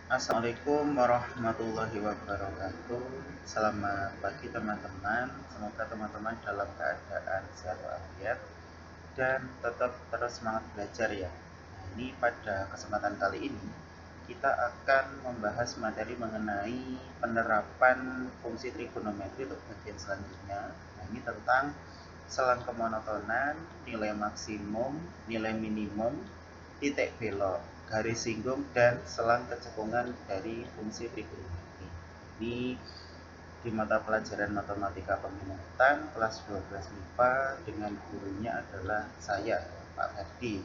Assalamualaikum warahmatullahi wabarakatuh. Selamat pagi teman-teman. Semoga teman-teman dalam keadaan sehat walafiat dan tetap terus semangat belajar ya. Nah, ini pada kesempatan kali ini kita akan membahas materi mengenai penerapan fungsi trigonometri untuk bagian selanjutnya. Nah, ini tentang selang kemonotonan, nilai maksimum, nilai minimum, titik belok, garis singgung, dan selang kecekungan dari fungsi trigonometri. Ini di mata pelajaran matematika peminatan kelas 12 MIPA dengan gurunya adalah saya, Pak Ferdi.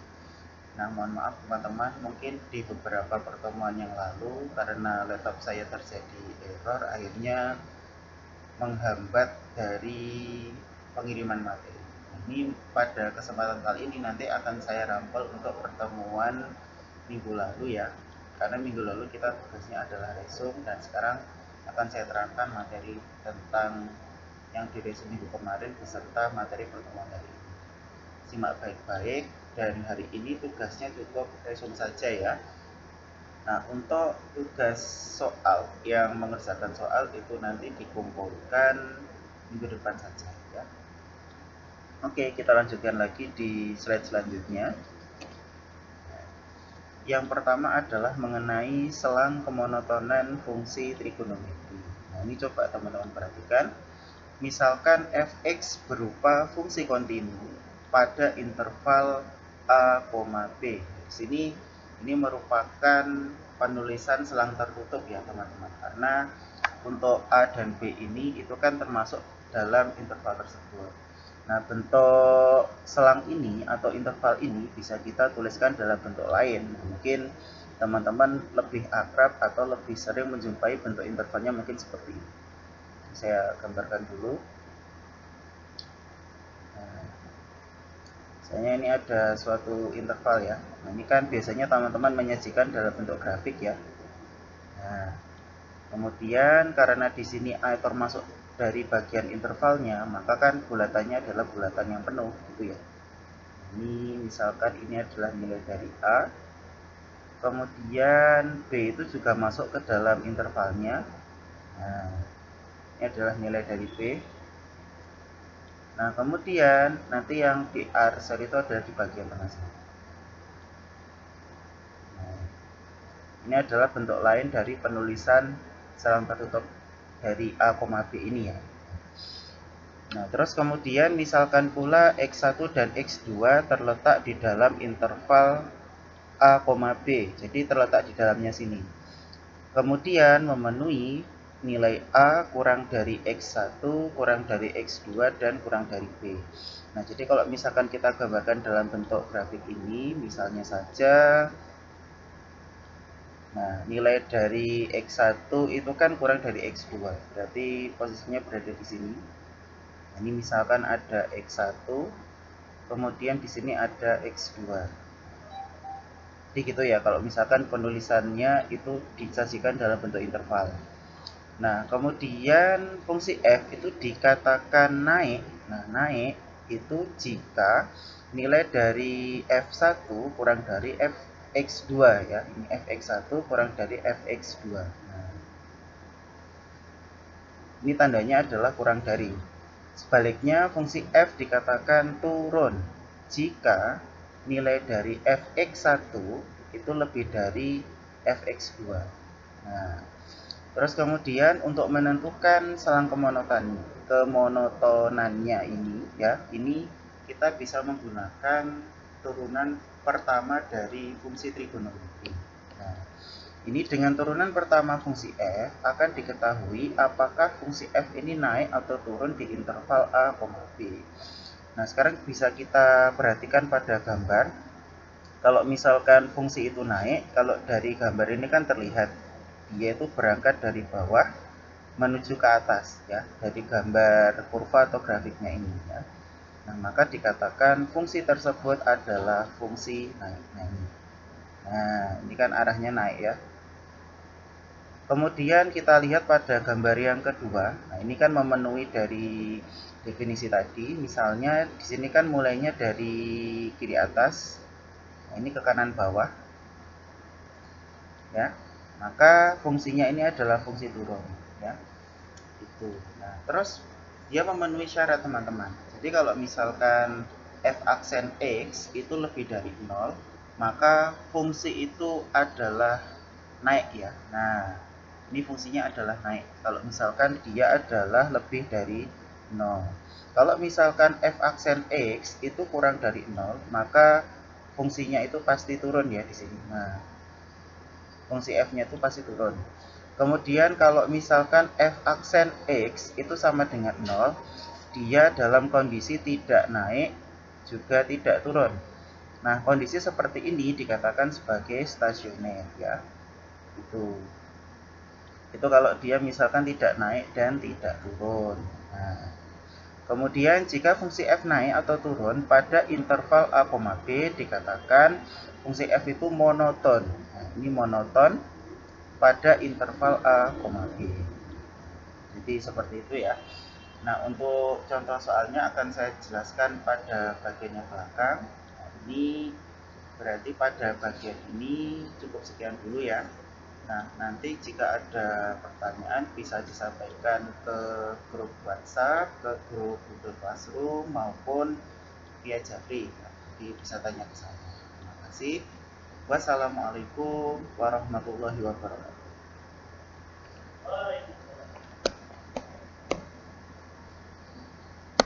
Nah, mohon maaf teman-teman, mungkin di beberapa pertemuan yang lalu karena laptop saya terjadi error, akhirnya menghambat dari pengiriman materi. Ini pada kesempatan kali ini nanti akan saya rampel untuk pertemuan minggu lalu ya, karena minggu lalu kita tugasnya adalah resume dan sekarang akan saya terangkan materi tentang yang di resume minggu kemarin beserta materi pertemuan hari ini. Simak baik-baik dan hari ini tugasnya cukup resume saja ya. Nah, untuk tugas soal yang mengerjakan soal itu nanti dikumpulkan minggu depan saja ya. Oke, kita lanjutkan lagi di slide selanjutnya. Yang pertama adalah mengenai selang kemonotonan fungsi trigonometri. Nah, ini coba teman-teman perhatikan. Misalkan fx berupa fungsi kontinu pada interval a, b. Di sini ini merupakan penulisan selang tertutup ya teman-teman, karena untuk a dan b ini itu kan termasuk dalam interval tersebut. Nah, bentuk selang ini atau interval ini bisa kita tuliskan dalam bentuk lain. Mungkin teman-teman lebih akrab atau lebih sering menjumpai bentuk intervalnya mungkin seperti ini. Saya gambarkan dulu. Nah, misalnya ini ada suatu interval ya. Nah, ini kan biasanya teman-teman menyajikan dalam bentuk grafik ya. Nah, kemudian karena di sini A termasuk dari bagian intervalnya, maka kan bulatannya adalah bulatan yang penuh gitu ya. Ini misalkan ini adalah nilai dari A, kemudian B itu juga masuk ke dalam intervalnya. Nah, ini adalah nilai dari B. Nah, kemudian nanti yang di R itu adalah di bagian tengah sini. Nah, ini adalah bentuk lain dari penulisan selang tertutup dari A, B ini ya. Nah, terus kemudian misalkan pula X1 dan X2 terletak di dalam interval A, B. Jadi terletak di dalamnya sini. Kemudian memenuhi nilai A kurang dari X1, kurang dari X2, dan kurang dari B. Nah, jadi kalau misalkan kita gambarkan dalam bentuk grafik ini, misalnya saja, nah, nilai dari X1 itu kan kurang dari X2, berarti posisinya berada di sini. Nah, ini misalkan ada X1, kemudian di sini ada X2. Jadi gitu ya, kalau misalkan penulisannya itu disajikan dalam bentuk interval. Nah, kemudian fungsi f itu dikatakan naik. Nah, naik itu jika nilai dari f1 kurang dari fx2 ya. Ini fx1 kurang dari fx2. Nah, ini tandanya adalah kurang dari. Sebaliknya, fungsi f dikatakan turun jika nilai dari fx1 itu lebih dari fx2. Nah, terus kemudian untuk menentukan selang kemonotonannya ini ya, ini kita bisa menggunakan turunan pertama dari fungsi trigonometri. Nah, ini dengan turunan pertama fungsi f akan diketahui apakah fungsi f ini naik atau turun di interval a, b. Nah, sekarang bisa kita perhatikan pada gambar. Kalau misalkan fungsi itu naik, kalau dari gambar ini kan terlihat dia itu berangkat dari bawah menuju ke atas ya, dari gambar kurva atau grafiknya ini ya. Nah, maka dikatakan fungsi tersebut adalah fungsi naik. Nah, ini kan arahnya naik ya. Kemudian kita lihat pada gambar yang kedua. Nah, ini kan memenuhi dari definisi tadi. Misalnya di sini kan mulainya dari kiri atas. Nah, ini ke kanan bawah. Ya. maka fungsinya ini adalah fungsi turun ya. Itu. Nah, terus dia memenuhi syarat teman-teman. Jadi kalau misalkan f aksen x itu lebih dari 0, maka fungsi itu adalah naik ya. Nah, ini fungsinya adalah naik. Kalau misalkan dia adalah lebih dari 0. Kalau misalkan f aksen x itu kurang dari 0, maka fungsinya itu pasti turun ya di sini. Nah, fungsi f-nya itu pasti turun. Kemudian kalau misalkan f aksen x itu sama dengan 0, dia dalam kondisi tidak naik juga tidak turun. Nah, kondisi seperti ini dikatakan sebagai stasioner ya. Itu kalau dia misalkan tidak naik dan tidak turun. Nah, kemudian jika fungsi f naik atau turun pada interval a, b dikatakan fungsi f itu monoton. Nah, ini monoton pada interval a, b. Jadi seperti itu ya. Nah, untuk contoh soalnya akan saya jelaskan pada bagian yang belakang. Nah, ini berarti pada bagian ini cukup sekian dulu ya. Nah, nanti jika ada pertanyaan bisa disampaikan ke grup WhatsApp, ke grup Google Classroom maupun via Japri. Jadi bisa tanya ke saya. Terima kasih. Wassalamualaikum warahmatullahi wabarakatuh.